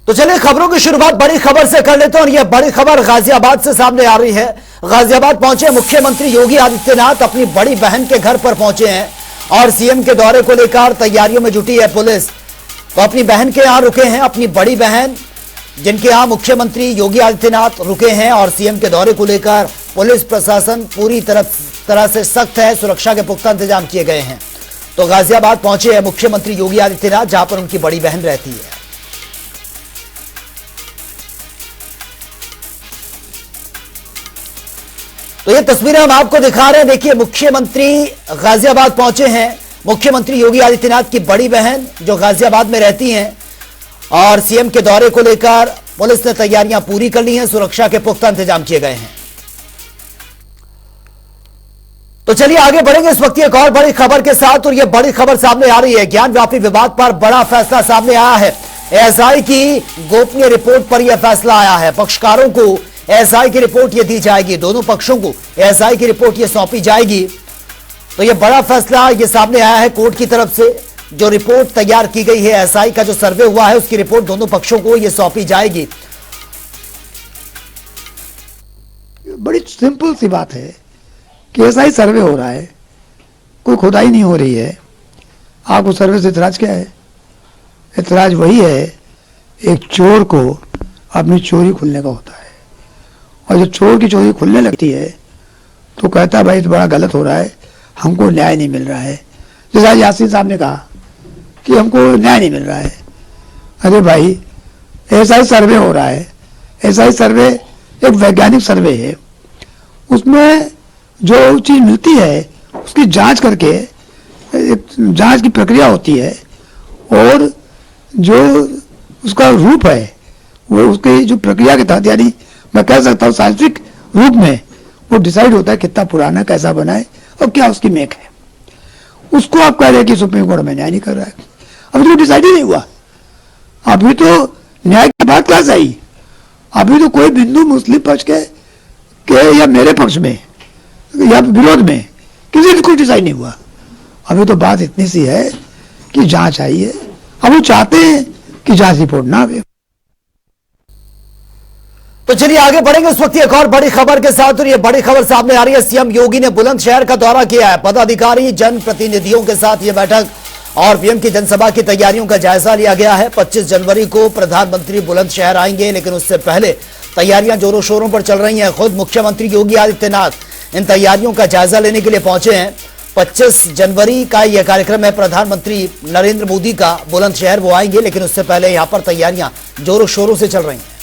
तो चलिए खबरों की शुरुआत बड़ी खबर से कर लेते हैं और यह बड़ी खबर गाजियाबाद से सामने आ रही है। गाजियाबाद पहुंचे मुख्यमंत्री योगी आदित्यनाथ, अपनी बड़ी बहन के घर पर पहुंचे हैं और सीएम के दौरे को लेकर तैयारियों में जुटी है पुलिस। तो अपनी बहन के यहां रुके हैं, अपनी बड़ी बहन जिनके यहां मुख्यमंत्री योगी आदित्यनाथ रुके हैं और सीएम के दौरे को लेकर पुलिस प्रशासन पूरी तरह से सख्त है, सुरक्षा के पुख्ता इंतजाम किए गए हैं। तो गाजियाबाद पहुंचे हैं मुख्यमंत्री योगी आदित्यनाथ, जहां पर उनकी बड़ी बहन रहती है। तो ये तस्वीरें हम आपको दिखा रहे हैं। देखिए, मुख्यमंत्री गाजियाबाद पहुंचे हैं, मुख्यमंत्री योगी आदित्यनाथ की बड़ी बहन जो गाजियाबाद में रहती हैं, और सीएम के दौरे को लेकर पुलिस ने तैयारियां पूरी कर ली हैं, सुरक्षा के पुख्ता इंतजाम किए गए हैं। तो चलिए आगे बढ़ेंगे इस वक्त एक और बड़ी खबर के साथ, और यह बड़ी खबर सामने आ रही है। ज्ञानव्यापी विवाद पर बड़ा फैसला सामने आया है। एएसआई की गोपनीय रिपोर्ट पर यह फैसला आया है। पक्षकारों को एएसआई की रिपोर्ट ये दी जाएगी, दोनों पक्षों को एएसआई की रिपोर्ट ये सौंपी जाएगी। तो यह बड़ा फैसला ये सामने आया है कोर्ट की तरफ से। जो रिपोर्ट तैयार की गई है, एएसआई का जो सर्वे हुआ है, उसकी रिपोर्ट दोनों पक्षों को ये सौंपी जाएगी। बड़ी सिंपल सी बात है कि एएसआई सर्वे हो रहा है, कोई खुदाई नहीं हो रही है। आपको सर्वे से इतराज क्या है? इतराज वही है, एक चोर को अपनी चोरी खुलने का होता है, और जब चोर की चोरी खुलने लगती है तो कहता है भाई तो बड़ा गलत हो रहा है, हमको न्याय नहीं मिल रहा है। जैसा यासीन साहब ने कहा कि हमको न्याय नहीं मिल रहा है। अरे भाई, एएसआई सर्वे हो रहा है। एएसआई सर्वे एक वैज्ञानिक सर्वे है, उसमें जो चीज मिलती है उसकी जांच करके एक जांच की प्रक्रिया होती है, और जो उसका रूप है वो उसकी जो प्रक्रिया के तहत, यानी मैं कह सकता हूँ साइंटिफिक रूप में वो डिसाइड होता है कितना पुराना, कैसा बना है और क्या उसकी मेक है। उसको आप कह रहे हैं कि सुप्रीम कोर्ट में न्याय नहीं कर रहा है। अभी तो डिसाइड ही नहीं हुआ, अभी तो न्याय की बात क्या सही, अभी तो कोई बिंदु मुस्लिम पक्ष के या मेरे पक्ष में या विरोध में किसी ने कुछ डिसाइड नहीं हुआ। अभी तो बात इतनी सी है कि जांच आई है, अब वो चाहते हैं कि जांच रिपोर्ट ना आवे। तो चलिए आगे बढ़ेंगे इस वक्त एक और बड़ी खबर के साथ, और ये बड़ी खबर सामने आ रही है। सीएम योगी ने बुलंदशहर का दौरा किया है। पदाधिकारी जनप्रतिनिधियों के साथ ये बैठक और पीएम की जनसभा की तैयारियों का जायजा लिया गया है। 25 जनवरी को प्रधानमंत्री बुलंदशहर आएंगे, लेकिन उससे पहले तैयारियां जोरों शोरों पर चल रही हैं। खुद मुख्यमंत्री योगी आदित्यनाथ इन तैयारियों का जायजा लेने के लिए पहुंचे हैं। 25 जनवरी का यह कार्यक्रम है, प्रधानमंत्री नरेंद्र मोदी का बुलंदशहर वो आएंगे, लेकिन उससे पहले यहां पर तैयारियां जोरों शोरों से चल रही हैं।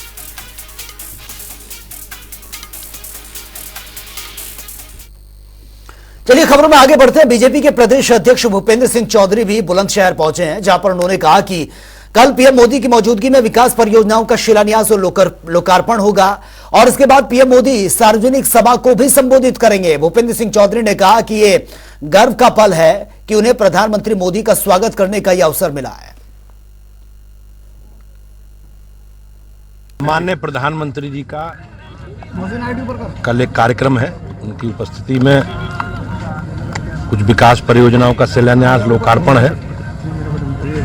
चलिए खबरों में आगे बढ़ते हैं। बीजेपी के प्रदेश अध्यक्ष भूपेंद्र सिंह चौधरी भी बुलंदशहर पहुंचे हैं, जहां पर उन्होंने कहा कि कल पीएम मोदी की मौजूदगी में विकास परियोजनाओं का शिलान्यास और लोकार्पण होगा, और इसके बाद पीएम मोदी सार्वजनिक सभा को भी संबोधित करेंगे। भूपेंद्र सिंह चौधरी ने कहा कि यह गर्व का पल है कि उन्हें प्रधानमंत्री मोदी का स्वागत करने का यह अवसर मिला है। माननीय प्रधानमंत्री जी का कल एक कार्यक्रम है, उनकी उपस्थिति में कुछ विकास परियोजनाओं का शिलान्यास लोकार्पण है,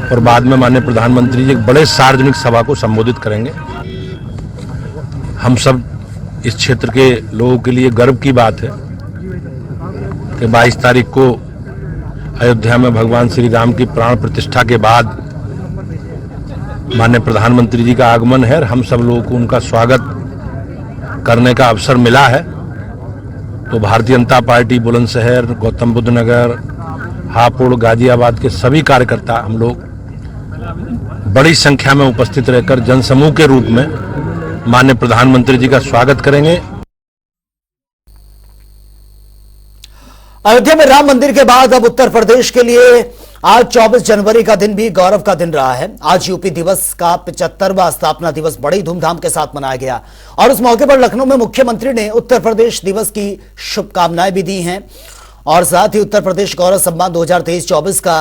और बाद में माननीय प्रधानमंत्री जी एक बड़े सार्वजनिक सभा को संबोधित करेंगे। हम सब इस क्षेत्र के लोगों के लिए गर्व की बात है कि 22 तारीख को अयोध्या में भगवान श्री राम की प्राण प्रतिष्ठा के बाद माननीय प्रधानमंत्री जी का आगमन है, और हम सब लोगों को उनका स्वागत करने का अवसर मिला है। तो भारतीय जनता पार्टी बुलंदशहर, गौतम बुद्ध नगर, हापुड़, गाजियाबाद के सभी कार्यकर्ता हम लोग बड़ी संख्या में उपस्थित रहकर जनसमूह के रूप में माननीय प्रधानमंत्री जी का स्वागत करेंगे। अयोध्या में राम मंदिर के बाद अब उत्तर प्रदेश के लिए आज 24 जनवरी का दिन भी गौरव का दिन रहा है। आज यूपी दिवस का 75वां स्थापना दिवस बड़ी धूमधाम के साथ मनाया गया, और उस मौके पर लखनऊ में मुख्यमंत्री ने उत्तर प्रदेश दिवस की शुभकामनाएं भी दी हैं, और साथ ही उत्तर प्रदेश गौरव सम्मान 2023-24 का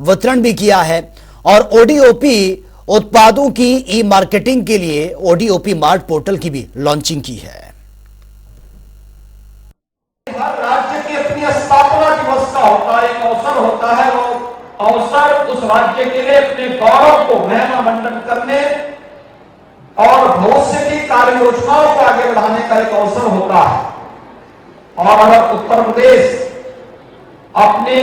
वितरण भी किया है, और ओडीओपी उत्पादों की ई मार्केटिंग के लिए ओडीओपी मार्ट पोर्टल की भी लॉन्चिंग की है। हर राज्य की अपनी स्थापना दिवस का होता है, एक अवसर होता है, वो अवसर उस राज्य के लिए अपने गौरव को महिमा मंडन करने और भविष्य की कार्य योजनाओं को आगे बढ़ाने का एक अवसर होता है। और अगर उत्तर प्रदेश अपने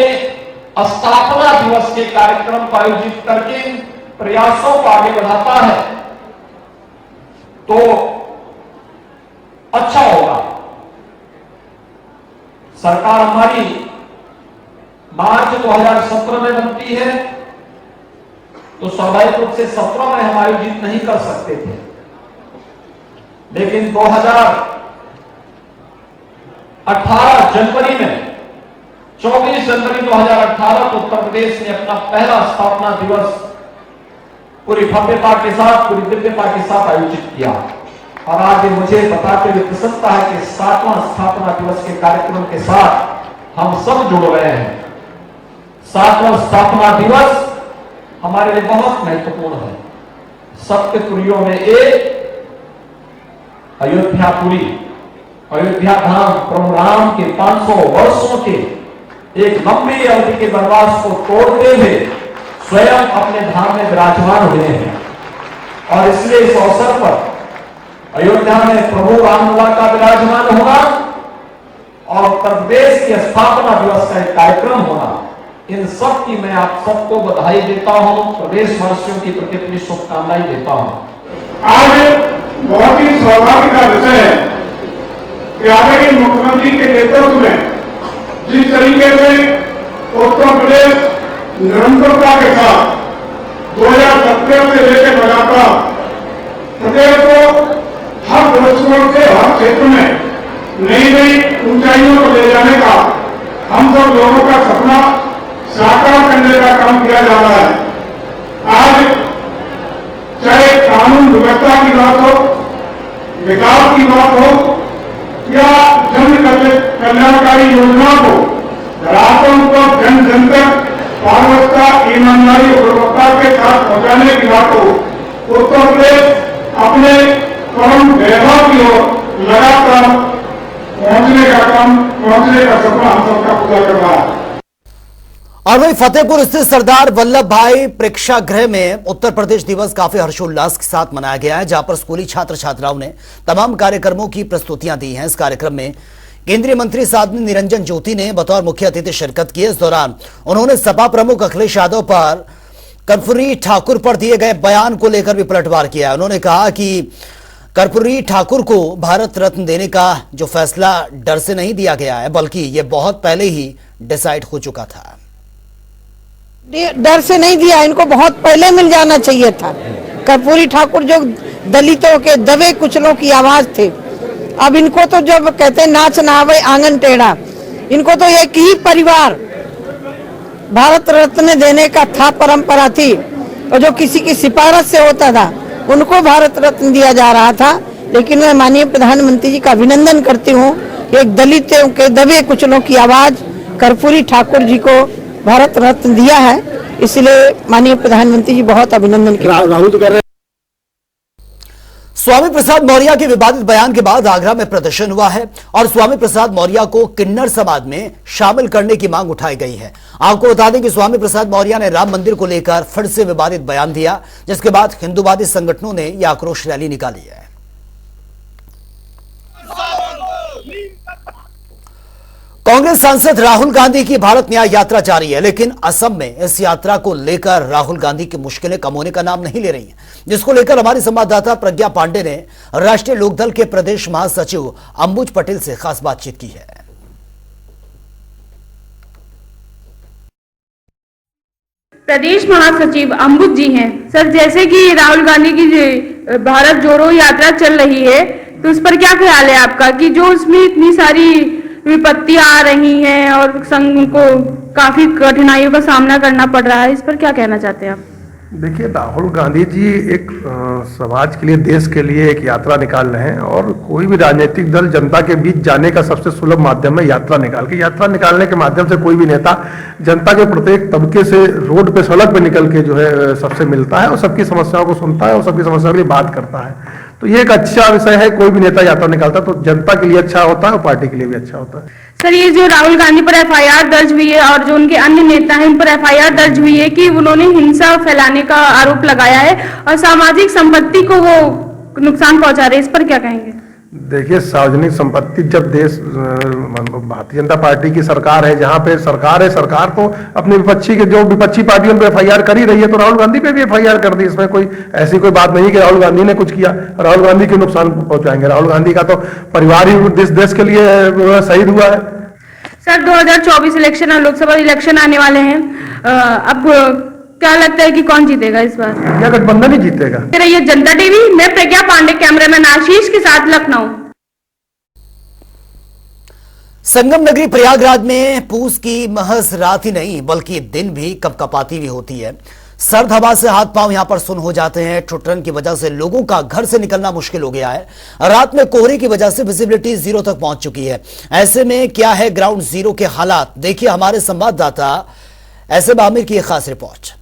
स्थापना दिवस के कार्यक्रम को आयोजित करके प्रयासों को आगे बढ़ाता है तो अच्छा होगा। सरकार हमारी मार्च 2017 में बनती है तो स्वाभाविक रूप से 17 में हम आयोजित नहीं कर सकते थे, लेकिन 2018 जनवरी में 24 जनवरी 2018 को उत्तर प्रदेश ने अपना पहला स्थापना दिवस पूरी भव्यता के साथ, पूरी दिव्यता के साथ आयोजित किया। और आज मुझे बताते हुए प्रसन्नता है कि 7वां स्थापना दिवस के कार्यक्रम के साथ हम सब जुड़ रहे हैं। 7वां स्थापना दिवस हमारे लिए बहुत महत्वपूर्ण है। सप्त पुरियों में एक अयोध्यापुरी, अयोध्या धाम प्रभु राम के 500 वर्षों के एक लंबी अवधि के वनवास को तोड़ते हुए स्वयं अपने धाम में विराजमान हुए हैं। और इसलिए इस अवसर पर अयोध्या में प्रभु रामलला का विराजमान होना और उत्तर प्रदेश के स्थापना दिवस का एक कार्यक्रम होना, इन सब की मैं आप सबको बधाई देता हूं, प्रदेश वासियों की प्रति अपनी शुभकामनाएं देता हूं। आज बहुत ही सौभाग्य का विषय है कि आदरणीय मुख्यमंत्री के नेतृत्व में जिस तरीके से उत्तर प्रदेश निरंतरता के साथ 2017 से लेकर लगातार प्रदेश को हर दृष्टिकोण से हर क्षेत्र में नई नई ऊंचाइयों को ले जाने का हम सब लोगों का सपना साकार करने का काम किया जा रहा है। आज चाहे कानून व्यवस्था की बात हो, विकास की बात हो या जन कल्याणकारी योजना को रातों को जन जन तक पारदर्शिता, ईमानदारी और गुणवत्ता के साथ पहुंचाने की बात हो, उत्तर प्रदेश अपने परम वैभव की ओर लगातार पहुंचने का सपना हम सबका पूरा कर रहा है। और वही फतेहपुर स्थित सरदार वल्लभ भाई प्रेक्षागृह में उत्तर प्रदेश दिवस काफी हर्षोल्लास के साथ मनाया गया है, जहां पर स्कूली छात्र छात्राओं ने तमाम कार्यक्रमों की प्रस्तुतियां दी हैं। इस कार्यक्रम में केंद्रीय मंत्री साध्वी निरंजन ज्योति ने बतौर मुख्य अतिथि शिरकत की। इस दौरान उन्होंने सपा प्रमुख अखिलेश यादव पर कर्पूरी ठाकुर पर दिए गए बयान को लेकर भी पलटवार किया। उन्होंने कहा कि कर्पूरी ठाकुर को भारत रत्न देने का जो फैसला डर से नहीं दिया गया है, बल्कि यह बहुत पहले ही डिसाइड हो चुका था। डर से नहीं दिया, इनको बहुत पहले मिल जाना चाहिए था। कर्पूरी ठाकुर जो दलितों के दबे कुचलों की आवाज थे, अब इनको तो जब कहते नाच ना आवे आंगन टेढ़ा, इनको तो एक ही परिवार भारत रत्न देने का था, परंपरा थी। और जो किसी की सिफारिश से होता था उनको भारत रत्न दिया जा रहा था। लेकिन मैं माननीय प्रधानमंत्री जी का अभिनंदन करती हूँ, एक दलितों के दबे कुचलों की आवाज कर्पूरी ठाकुर जी को भारत रत्न दिया है, इसलिए माननीय प्रधानमंत्री जी बहुत अभिनंदन कर रहे। स्वामी प्रसाद मौर्य के विवादित बयान के बाद आगरा में प्रदर्शन हुआ है और स्वामी प्रसाद मौर्य को किन्नर समाज में शामिल करने की मांग उठाई गई है। आपको बता दें कि स्वामी प्रसाद मौर्य ने राम मंदिर को लेकर फिर से विवादित बयान दिया, जिसके बाद हिंदूवादी संगठनों ने यह आक्रोश रैली निकाली है। कांग्रेस सांसद राहुल गांधी की भारत न्याय यात्रा जारी है, लेकिन असम में इस यात्रा को लेकर राहुल गांधी की मुश्किलें कम होने का नाम नहीं ले रही हैं, जिसको लेकर हमारी संवाददाता प्रज्ञा पांडे ने राष्ट्रीय लोकदल के प्रदेश महासचिव अंबुज पटेल से खास बातचीत की है। प्रदेश महासचिव अंबुज जी हैं। सर, जैसे कि राहुल गांधी की भारत जोड़ो यात्रा चल रही है, तो उस पर क्या ख्याल है आपका कि जो उसमें इतनी सारी विपत्तियां आ रही हैं और संघ को काफी कठिनाइयों का सामना करना पड़ रहा है, इस पर क्या कहना चाहते हैं आप? देखिए, राहुल गांधी जी एक समाज के लिए, देश के लिए एक यात्रा निकाल रहे हैं और कोई भी राजनीतिक दल जनता के बीच जाने का सबसे सुलभ माध्यम है यात्रा निकाल के। यात्रा निकालने के माध्यम से कोई भी नेता जनता के प्रत्येक तबके से रोड पे, सड़क पे निकल के जो है सबसे मिलता है और सबकी समस्याओं को सुनता है और सबकी समस्याओं के लिए बात करता है। तो ये एक अच्छा विषय है। कोई भी नेता यात्रा निकालता है तो जनता के लिए अच्छा होता है और पार्टी के लिए भी अच्छा होता है। सर, ये जो राहुल गांधी पर एफआईआर दर्ज हुई है और जो उनके अन्य नेता हैं उन पर एफआईआर दर्ज हुई है कि उन्होंने हिंसा फैलाने का आरोप लगाया है और सामाजिक संपत्ति को वो नुकसान पहुंचा रहे हैं, इस पर क्या कहेंगे? देखिए, सार्वजनिक संपत्ति जब देश भारतीय जनता पार्टी की सरकार है, जहां पे सरकार है, सरकार तो अपनी विपक्षी पार्टियों पे एफआईआर कर ही रही है, तो राहुल गांधी पे भी एफआईआर कर दी। इसमें कोई ऐसी कोई बात नहीं कि राहुल गांधी ने कुछ किया, राहुल गांधी के नुकसान पहुंचाएंगे। राहुल गांधी का तो परिवार ही देश के लिए शहीद हुआ है। सर, 2024 इलेक्शन और लोकसभा इलेक्शन आने वाले हैं, अब क्या लगता है कि कौन जीतेगा इस बार? क्या गठबंधन ही जीतेगा? रहिए जनता टीवी, मैं प्रज्ञा पांडे, कैमरामैन आशीष के साथ, लखनऊ। संगम नगरी प्रयागराज में पूस की महज रात ही नहीं बल्कि दिन भी कपकपाती भी होती है। सर्द हवा से हाथ पांव यहां पर सुन्न हो जाते हैं। ठुठन की वजह से लोगों का घर से निकलना मुश्किल हो गया है। रात में कोहरे की वजह से विजिबिलिटी जीरो तक पहुंच चुकी है। ऐसे में क्या है ग्राउंड जीरो के हालात, देखिए हमारे संवाददाता एसएम आमिर की एक खास रिपोर्ट।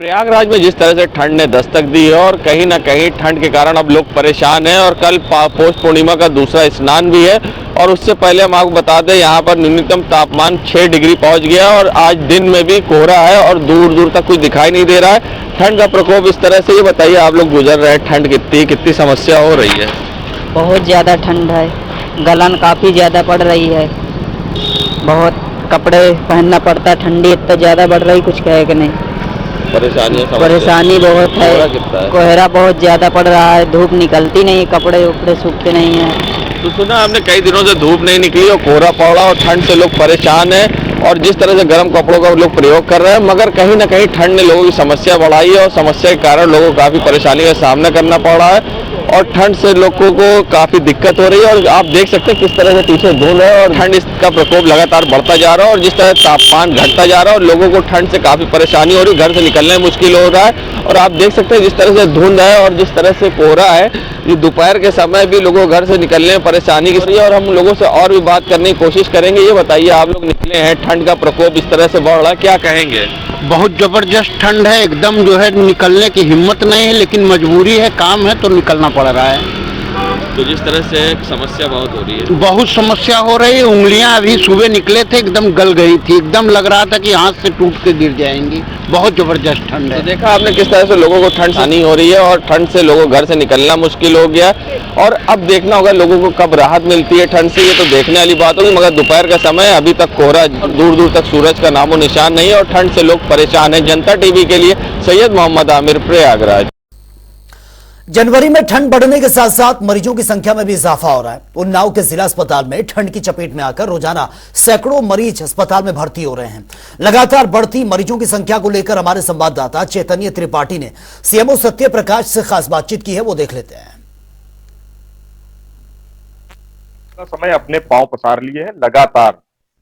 प्रयागराज में जिस तरह से ठंड ने दस्तक दी है और कहीं ना कहीं ठंड के कारण अब लोग परेशान हैं और कल पौष पूर्णिमा का दूसरा स्नान भी है और उससे पहले हम आपको बता दें यहाँ पर न्यूनतम तापमान 6 डिग्री पहुंच गया और आज दिन में भी कोहरा है और दूर दूर तक कुछ दिखाई नहीं दे रहा है। ठंड का प्रकोप इस तरह से, ये बताइए आप लोग गुजर रहे हैं, ठंड कितनी समस्या हो रही है? बहुत ज़्यादा ठंड है, गलन काफ़ी ज़्यादा पड़ रही है, बहुत कपड़े पहनना पड़ता है, ठंडी इतना ज़्यादा बढ़ रही कुछ कहे कि नहीं। परेशानी बहुत है, कोहरा बहुत ज्यादा पड़ रहा है, धूप निकलती नहीं, कपड़े उपड़े सूखते नहीं है। तो सुना हमने कई दिनों से धूप नहीं निकली और कोहरा पड़ा और ठंड से लोग परेशान हैं और जिस तरह से गर्म कपड़ों का लोग प्रयोग कर रहे हैं, मगर कहीं ना कहीं ठंड ने लोगों की समस्या बढ़ाई है और समस्या के कारण लोगों को काफी परेशानी का सामना करना पड़ रहा है और ठंड से लोगों को काफी दिक्कत हो रही है। और आप देख सकते हैं किस तरह से पीछे धुंध है और ठंड इसका प्रकोप लगातार बढ़ता जा रहा है और जिस तरह तापमान घटता जा रहा है और लोगों को ठंड से काफी परेशानी हो रही है, घर से निकलना मुश्किल हो रहा है। और आप देख सकते हैं जिस तरह से धुंध है और जिस तरह से कोहरा है, ये दोपहर के समय भी लोगों को घर से निकलने में परेशानी की है और हम लोगों से और भी बात करने की कोशिश करेंगे। ये बताइए, आप लोग निकले हैं, ठंड का प्रकोप इस तरह से बढ़ रहा है, क्या कहेंगे? बहुत जबरदस्त ठंड है, एकदम जो है निकलने की हिम्मत नहीं है, लेकिन मजबूरी है, काम है तो निकलना पड़ रहा है। तो जिस तरह से समस्या बहुत हो रही है, बहुत समस्या हो रही है। उंगलियां अभी सुबह निकले थे एकदम गल गई थी, एकदम लग रहा था कि हाथ से टूट के गिर जाएंगी, बहुत जबरदस्त ठंड है। तो देखा आपने किस तरह से लोगों को ठंड हानि हो रही है और ठंड से लोगों को घर से निकलना मुश्किल हो गया और अब देखना होगा लोगों को कब राहत मिलती है ठंड से, ये तो देखने वाली बात होगी। मगर दोपहर का समय अभी तक कोहरा, दूर दूर तक सूरज का नामो निशान नहीं है और ठंड से लोग परेशान है। जनता टीवी के लिए सैयद मोहम्मद आमिर, प्रयागराज। जनवरी में ठंड बढ़ने के साथ साथ मरीजों की संख्या में भी इजाफा हो रहा है। उन्नाव के जिला अस्पताल में ठंड की चपेट में आकर रोजाना सैकड़ों मरीज अस्पताल में भर्ती हो रहे हैं। लगातार बढ़ती मरीजों की संख्या को लेकर हमारे संवाददाता चैतन्य त्रिपाठी ने सीएमओ सत्य प्रकाश से खास बातचीत की है, वो देख लेते हैं। समय अपने पांव पसार लिए है, लगातार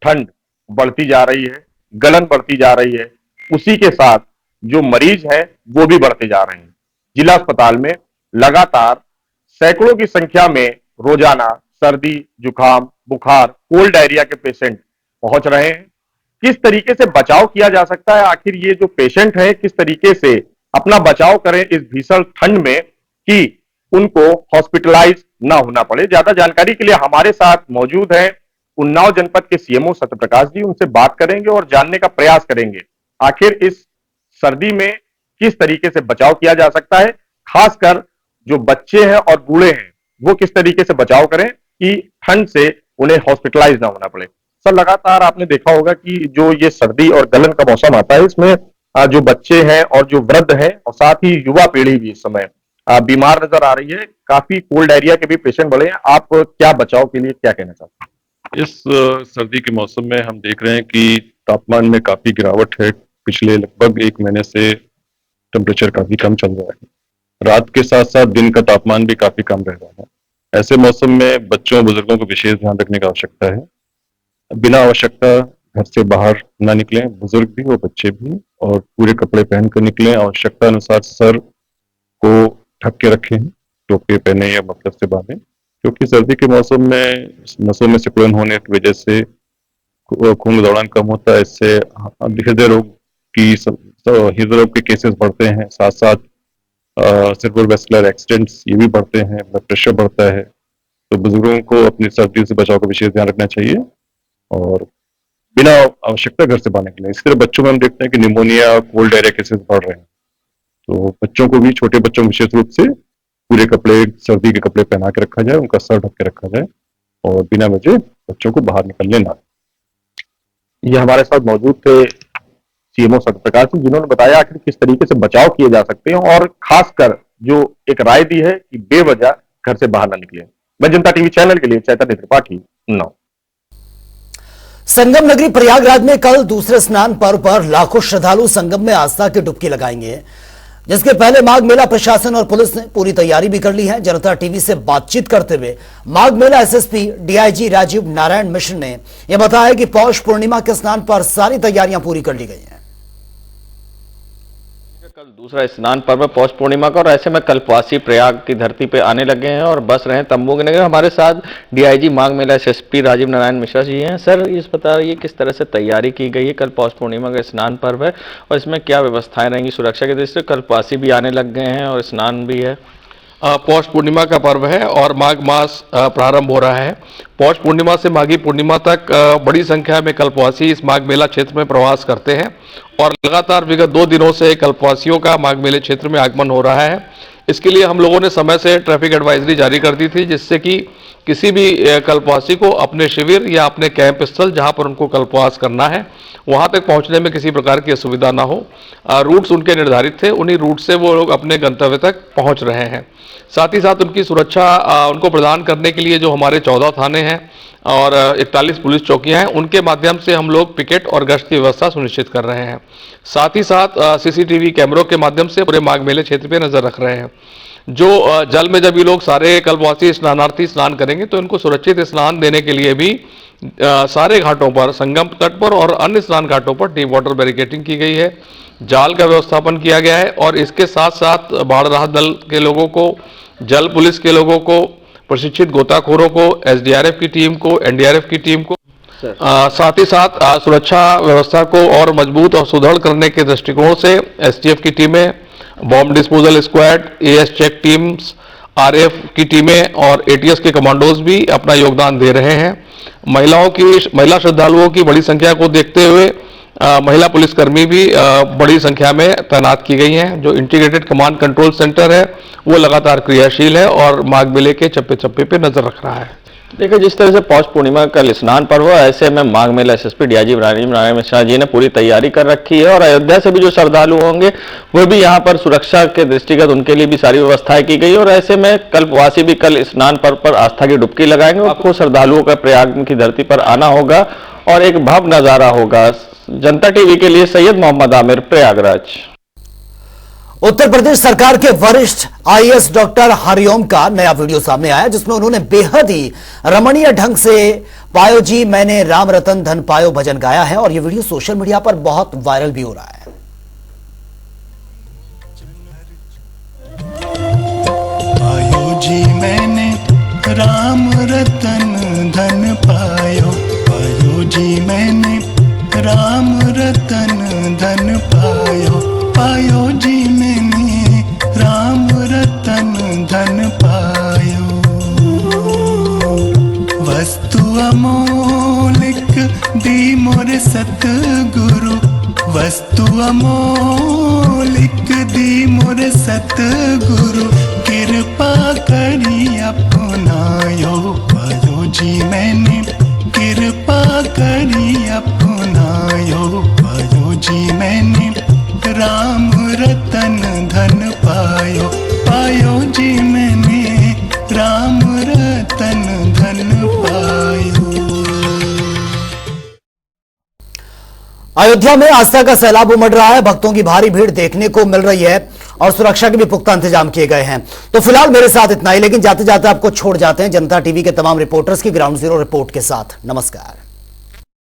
ठंड बढ़ती जा रही है, गलन बढ़ती जा रही है, उसी के साथ जो मरीज है वो भी बढ़ते जा रहे हैं। जिला अस्पताल में लगातार सैकड़ों की संख्या में रोजाना सर्दी, जुकाम, बुखार, कोल्ड डायरिया के पेशेंट पहुंच रहे हैं। किस तरीके से बचाव किया जा सकता है, आखिर ये जो पेशेंट है किस तरीके से अपना बचाव करें इस भीषण ठंड में कि उनको हॉस्पिटलाइज ना होना पड़े। ज्यादा जानकारी के लिए हमारे साथ मौजूद हैं उन्नाव जनपद के सीएमओ सत्य प्रकाश जी, उनसे बात करेंगे और जानने का प्रयास करेंगे आखिर इस सर्दी में किस तरीके से बचाव किया जा सकता है, खासकर जो बच्चे हैं और बूढ़े हैं वो किस तरीके से बचाव करें कि ठंड से उन्हें हॉस्पिटलाइज ना होना पड़े। सर, लगातार आपने देखा होगा कि जो ये सर्दी और गलन का मौसम आता है, इसमें जो बच्चे हैं और जो वृद्ध हैं और साथ ही युवा पीढ़ी भी इस समय बीमार नजर आ रही है। काफी कोल्ड डायरिया के भी पेशेंट बढ़े हैं। आप क्या बचाव के लिए क्या कहना चाहते हैं? इस सर्दी के मौसम में हम देख रहे हैं कि तापमान में काफी गिरावट है। पिछले लगभग 1 महीने से टेम्परेचर काफी कम चल रहा है। रात के साथ साथ दिन का तापमान भी काफी कम रह रहा है। ऐसे मौसम में बच्चों बुजुर्गों को विशेष ध्यान रखने की आवश्यकता है। बिना आवश्यकता घर से बाहर ना निकलें, बुजुर्ग भी और बच्चे भी, और पूरे कपड़े पहनकर निकलें। आवश्यकता अनुसार सर को ढक के रखें, टोपी पहने या मफलर से बांधें, क्योंकि सर्दी के मौसम में नसों में सिकुड़न होने की वजह से खून दौड़ान कम होता है। इससे हृदय रोग के केसेस बढ़ते हैं, साथ साथ सेरेब्रोवास्कुलर एक्सीडेंट्स ये भी बढ़ते हैं, ब्लड प्रेशर बढ़ता है। तो बुजुर्गों को अपनी सर्दी से बचाव का विशेष ध्यान रखना चाहिए और बिना आवश्यकता घर से बाहर निकले। इसी तरह बच्चों में हम देखते हैं कि निमोनिया, कोल्ड डायरिया केसेस बढ़ रहे हैं। तो बच्चों को भी, छोटे बच्चों को विशेष रूप से पूरे कपड़े, सर्दी के कपड़े पहना के रखा जाए, उनका सर ढक के रखा जाए और बिना वजह बच्चों को बाहर निकलने ना। ये हमारे साथ मौजूद थे सीएमओ सत्यप्रकाश सिंह, जिन्होंने बताया आखिर किस तरीके से बचाव किए जा सकते हैं और खासकर जो एक राय दी है कि बेवजह घर से बाहर ना निकले। मैं जनता टीवी चैनल के लिए चैतन्य त्रिपाठी, उन्नाव। संगम नगरी प्रयागराज में कल दूसरे स्नान पर्व पर लाखों श्रद्धालु संगम में आस्था की डुबकी लगाएंगे, जिसके पहले माघ मेला प्रशासन और पुलिस ने पूरी तैयारी भी कर ली है। जनता टीवी से बातचीत करते हुए माघ मेला एसएसपी डीआईजी राजीव नारायण मिश्र ने यह बताया कि पौष पूर्णिमा के स्नान पर सारी तैयारियां पूरी कर ली गई हैं। कल दूसरा स्नान पर्व पौष पूर्णिमा का, और ऐसे में कल्पवासी प्रयाग की धरती पे आने लगे हैं और बस रहे तंबू के नगर। हमारे साथ डीआईजी माघ मेला एसएसपी राजीव नारायण मिश्रा जी हैं। सर, इस बताइए किस तरह से तैयारी की गई है? कल पौष पूर्णिमा का स्नान पर्व है और इसमें क्या व्यवस्थाएं रहेंगी सुरक्षा की दृष्टि से? कल्पवासी भी आने लग गए हैं और स्नान भी है। पौष पूर्णिमा का पर्व है और माघ मास प्रारंभ हो रहा है। पौष पूर्णिमा से माघी पूर्णिमा तक बड़ी संख्या में कल्पवासी इस माघ मेला क्षेत्र में प्रवास करते हैं और लगातार विगत 2 दिनों से कल्पवासियों का माघ मेले क्षेत्र में आगमन हो रहा है। इसके लिए हम लोगों ने समय से ट्रैफिक एडवाइजरी जारी कर दी थी, जिससे कि किसी भी कल्पवासी को अपने शिविर या अपने कैंप स्थल जहां पर उनको कल्पवास करना है वहां तक पहुंचने में किसी प्रकार की असुविधा ना हो। रूट्स उनके निर्धारित थे, उन्हीं रूट से वो लोग अपने गंतव्य तक पहुंच रहे हैं। साथ ही साथ उनकी सुरक्षा उनको प्रदान करने के लिए जो हमारे 14 थाने हैं और 41 पुलिस चौकियां हैं, उनके माध्यम से हम लोग पिकेट और गश्त की व्यवस्था सुनिश्चित कर रहे हैं। साथ ही साथ सीसीटीवी कैमरों के माध्यम से पूरे माघ मेले क्षेत्र पे नजर रख रहे हैं। जो जल में जब ये लोग सारे कल्पवासी स्नानार्थी स्नान करेंगे तो इनको सुरक्षित स्नान देने के लिए भी सारे घाटों पर, संगम तट पर और अन्य स्नान घाटों पर डीप वाटर बैरिकेडिंग की गई है, जाल का व्यवस्थापन किया गया है और इसके साथ साथ बाढ़ राहत दल के लोगों को, जल पुलिस के लोगों को, प्रशिक्षित गोताखोरों को, एसडीआरएफ की टीम को, एनडीआरएफ की टीम को, साथ ही साथ सुरक्षा व्यवस्था को और मजबूत और सुदृढ़ करने के दृष्टिकोण से एसटीएफ की टीमें, bomb disposal squad, AS check teams, RF की टीमें और एटीएस के कमांडोज भी अपना योगदान दे रहे हैं। महिला श्रद्धालुओं की बड़ी संख्या को देखते हुए महिला पुलिसकर्मी भी बड़ी संख्या में तैनात की गई हैं। जो इंटीग्रेटेड कमांड कंट्रोल सेंटर है वो लगातार क्रियाशील है और माघ मेले के चप्पे चप्पे पे नजर रख रहा है। देखिए, जिस तरह से पौष पूर्णिमा का स्नान पर्व है, ऐसे में माघ मेला एसएसपी डीआईजी राजीव नारायण मिश्रा जी ने पूरी तैयारी कर रखी है और अयोध्या से भी जो श्रद्धालु होंगे वो भी यहाँ पर सुरक्षा के दृष्टिगत उनके लिए भी सारी व्यवस्थाएं की गई और ऐसे में कल्पवासी भी कल स्नान पर्व पर आस्था की डुबकी लगाएंगे। आपको श्रद्धालुओं का प्रयाग की धरती पर आना होगा और एक भव्य नजारा होगा। जनता टीवी के लिए सैयद मोहम्मद आमिर, प्रयागराज। उत्तर प्रदेश सरकार के वरिष्ठ आईएएस डॉक्टर हरिओम का नया वीडियो सामने आया, जिसमें उन्होंने बेहद ही रमणीय ढंग से पायो जी मैंने राम रतन धन पायो भजन गाया है और यह वीडियो सोशल मीडिया पर बहुत वायरल भी हो रहा है। पायो जी मैंने राम रतन धन पायो, पायो जी मैंने राम रतन धन पायो, पायो जी मैंने राम रतन धन पायो। वस्तु अमोलिक दी मोर सतगुरु, वस्तु अमोलिक दी मोर सतगुरु, कृपा करी अपनायो, पायो जी मैंने कृपा करी अपनायो, पायो जी मैंने राम रतन धन पायो, पायो जी मैंने राम रतन धन पायो। अयोध्या में आस्था का सैलाब उमड़ रहा है। भक्तों की भारी भीड़ देखने को मिल रही है और सुरक्षा के भी पुख्ता इंतजाम किए गए हैं। तो फिलहाल मेरे साथ इतना ही, लेकिन जाते जाते आपको छोड़ जाते हैं जनता टीवी के तमाम रिपोर्टर्स की ग्राउंड जीरो रिपोर्ट के साथ। नमस्कार।